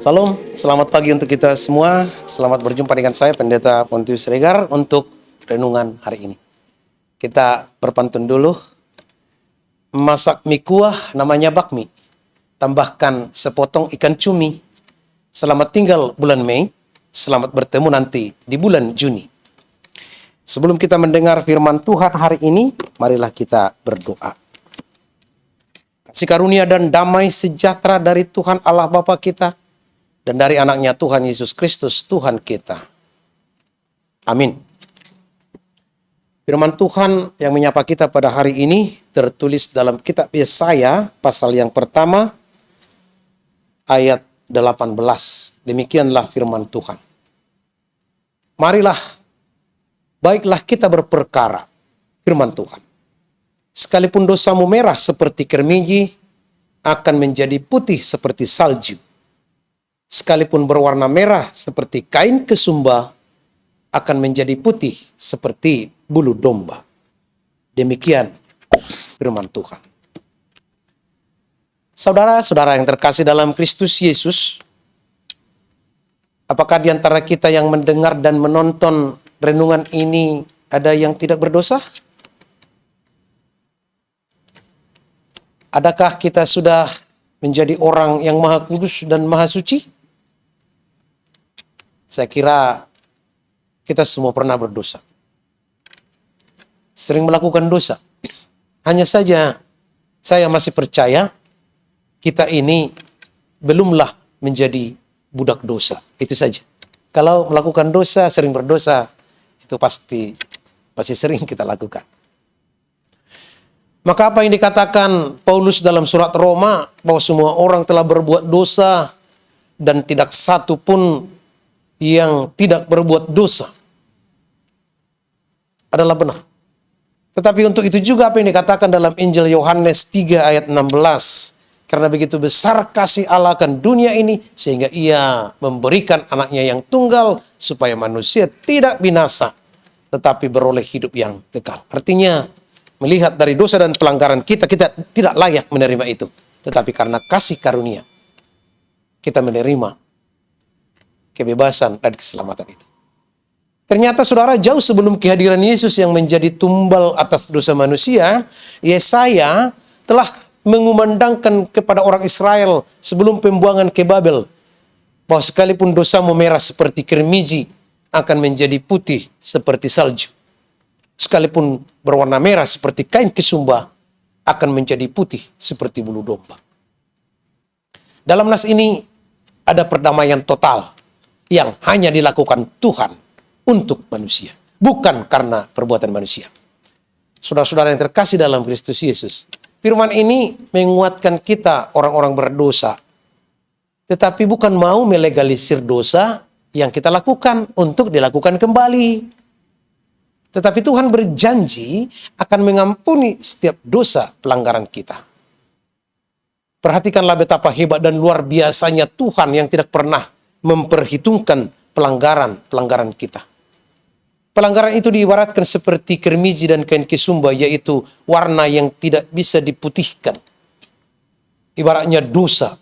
Salam, selamat pagi untuk kita semua. Selamat berjumpa dengan saya, Pendeta Pontius Regar, untuk renungan hari ini. Kita berpantun dulu. Masak mie kuah namanya bakmi. Tambahkan sepotong ikan cumi. Selamat tinggal bulan Mei. Selamat bertemu nanti di bulan Juni. Sebelum kita mendengar firman Tuhan hari ini, marilah kita berdoa. Kasih karunia dan damai sejahtera dari Tuhan Allah Bapa kita dan dari anaknya Tuhan Yesus Kristus Tuhan kita. Amin. Firman Tuhan yang menyapa kita pada hari ini tertulis dalam kitab Yesaya pasal yang pertama ayat 18. Demikianlah firman Tuhan. Marilah, baiklah kita berperkara, firman Tuhan. Sekalipun dosamu merah seperti kermiji, akan menjadi putih seperti salju. Sekalipun berwarna merah seperti kain kesumba, akan menjadi putih seperti bulu domba. Demikian firman Tuhan. Saudara-saudara yang terkasih dalam Kristus Yesus, apakah di antara kita yang mendengar dan menonton renungan ini ada yang tidak berdosa? Adakah kita sudah menjadi orang yang maha kudus dan maha suci? Saya kira kita semua pernah berdosa. Sering melakukan dosa. Hanya saja saya masih percaya kita ini belumlah menjadi budak dosa. Itu saja. Kalau melakukan dosa, sering berdosa, itu pasti masih sering kita lakukan. Maka apa yang dikatakan Paulus dalam surat Roma, bahwa semua orang telah berbuat dosa dan tidak satu pun yang tidak berbuat dosa, adalah benar. Tetapi untuk itu juga apa yang dikatakan dalam Injil Yohanes 3 ayat 16. Karena begitu besar kasih Allah akan dunia ini, sehingga ia memberikan anaknya yang tunggal, supaya manusia tidak binasa, tetapi beroleh hidup yang kekal. Artinya, melihat dari dosa dan pelanggaran kita tidak layak menerima itu. Tetapi karena kasih karunia, kita menerima kebebasan dan keselamatan itu. Ternyata saudara, jauh sebelum kehadiran Yesus yang menjadi tumbal atas dosa manusia, Yesaya telah mengumandangkan kepada orang Israel sebelum pembuangan ke Babel, bahwa sekalipun dosamu merah seperti kermiji, akan menjadi putih seperti salju. Sekalipun berwarna merah seperti kain kesumba, akan menjadi putih seperti bulu domba. Dalam nas ini ada perdamaian total yang hanya dilakukan Tuhan untuk manusia, bukan karena perbuatan manusia. Saudara-saudara yang terkasih dalam Kristus Yesus, firman ini menguatkan kita orang-orang berdosa, tetapi bukan mau melegalisir dosa yang kita lakukan untuk dilakukan kembali. Tetapi Tuhan berjanji akan mengampuni setiap dosa pelanggaran kita. Perhatikanlah betapa hebat dan luar biasanya Tuhan yang tidak pernah memperhitungkan pelanggaran kita. Pelanggaran itu diibaratkan seperti kermiji dan kain kesumba, yaitu warna yang tidak bisa diputihkan. Ibaratnya dosa.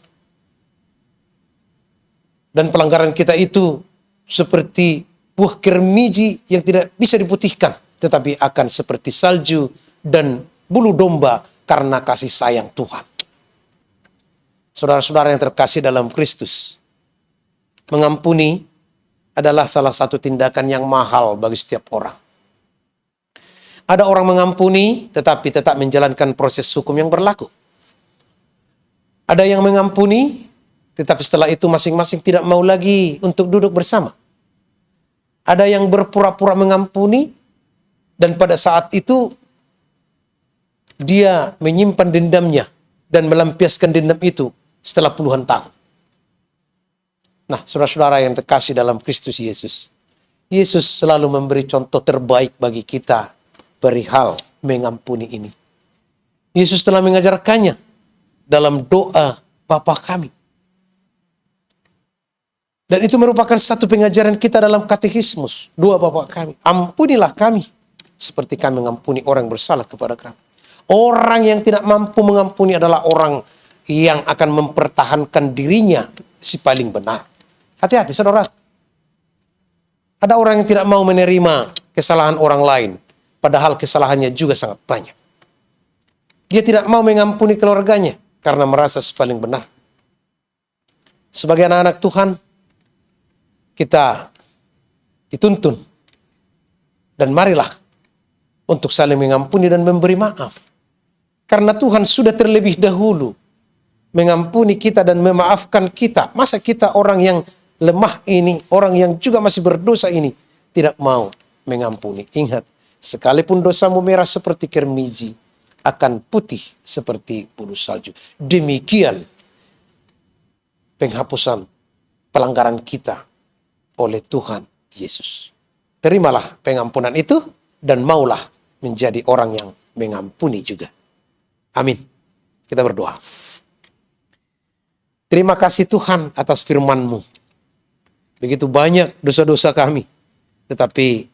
Dan pelanggaran kita itu seperti buah kermiji yang tidak bisa diputihkan, tetapi akan seperti salju dan bulu domba karena kasih sayang Tuhan. Saudara-saudara yang terkasih dalam Kristus, mengampuni adalah salah satu tindakan yang mahal bagi setiap orang. Ada orang mengampuni tetapi tetap menjalankan proses hukum yang berlaku. Ada yang mengampuni tetapi setelah itu masing-masing tidak mau lagi untuk duduk bersama. Ada yang berpura-pura mengampuni dan pada saat itu dia menyimpan dendamnya dan melampiaskan dendam itu setelah puluhan tahun. Nah, saudara-saudara yang terkasih dalam Kristus Yesus, Yesus selalu memberi contoh terbaik bagi kita perihal mengampuni ini. Yesus telah mengajarkannya dalam doa Bapa kami. Dan itu merupakan satu pengajaran kita dalam katekismus. Doa Bapa kami, ampunilah kami seperti kami mengampuni orang yang bersalah kepada kami. Orang yang tidak mampu mengampuni adalah orang yang akan mempertahankan dirinya si paling benar. Hati-hati saudara. Ada orang yang tidak mau menerima kesalahan orang lain, padahal kesalahannya juga sangat banyak. Dia tidak mau mengampuni keluarganya karena merasa si paling benar. Sebagai anak-anak Tuhan, kita dituntun. Dan marilah untuk saling mengampuni dan memberi maaf. Karena Tuhan sudah terlebih dahulu mengampuni kita dan memaafkan kita. Masa kita orang yang lemah ini, orang yang juga masih berdosa ini, tidak mau mengampuni. Ingat, sekalipun dosamu merah seperti kermizi, akan putih seperti bulu salju. Demikian penghapusan pelanggaran kita oleh Tuhan Yesus. Terimalah pengampunan itu dan maulah menjadi orang yang mengampuni juga. Amin. Kita berdoa. Terima kasih Tuhan atas firman-Mu. Begitu banyak dosa-dosa kami, tetapi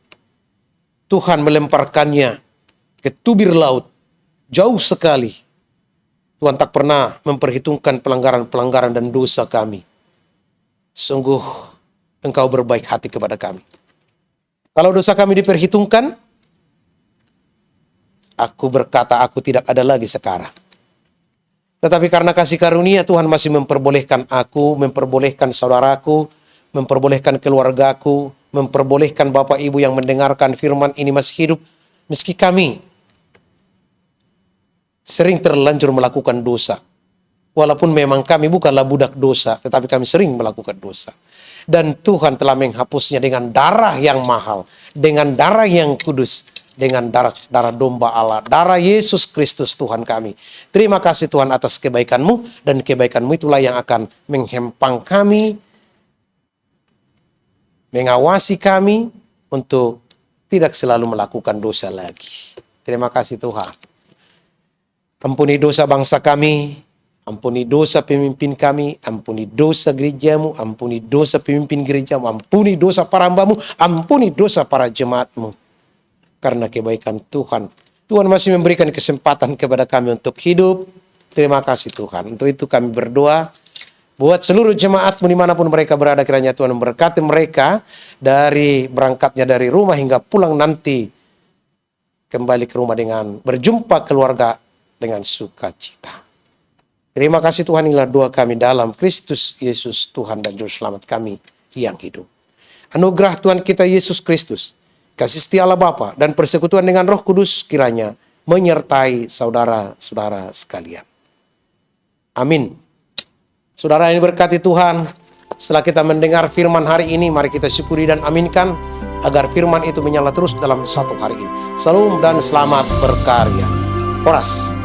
Tuhan melemparkannya ke tubir laut jauh sekali. Tuhan tak pernah memperhitungkan pelanggaran-pelanggaran dan dosa kami. Sungguh Engkau berbaik hati kepada kami. Kalau dosa kami diperhitungkan, aku berkata aku tidak ada lagi sekarang. Tetapi karena kasih karunia Tuhan masih memperbolehkan aku, memperbolehkan saudaraku, memperbolehkan keluargaku, memperbolehkan Bapak Ibu yang mendengarkan firman ini masih hidup. Meski kami sering terlanjur melakukan dosa. Walaupun memang kami bukanlah budak dosa, tetapi kami sering melakukan dosa. Dan Tuhan telah menghapusnya dengan darah yang mahal, dengan darah yang kudus, dengan darah domba Allah, darah Yesus Kristus Tuhan kami. Terima kasih Tuhan atas kebaikan-Mu, dan kebaikan-Mu itulah yang akan menghempang kami, mengawasi kami untuk tidak selalu melakukan dosa lagi. Terima kasih Tuhan. Ampuni dosa bangsa kami, ampuni dosa pemimpin kami, ampuni dosa gereja-Mu, ampuni dosa pemimpin gereja-Mu, ampuni dosa para hamba-Mu, ampuni dosa para jemaat-Mu. Karena kebaikan Tuhan, Tuhan masih memberikan kesempatan kepada kami untuk hidup. Terima kasih Tuhan. Untuk itu kami berdoa, buat seluruh jemaat-Mu dimanapun mereka berada, kiranya Tuhan memberkati mereka dari berangkatnya dari rumah hingga pulang nanti, kembali ke rumah dengan berjumpa keluarga dengan sukacita. Terima kasih Tuhan, inilah doa kami dalam Kristus Yesus Tuhan dan Juru Selamat kami yang hidup. Anugerah Tuhan kita Yesus Kristus, kasih setia Allah Bapa, dan persekutuan dengan Roh Kudus kiranya menyertai saudara-saudara sekalian. Amin. Saudara yang diberkati Tuhan, setelah kita mendengar firman hari ini, mari kita syukuri dan aminkan agar firman itu menyala terus dalam satu hari ini. Salam dan selamat berkarya. Horas.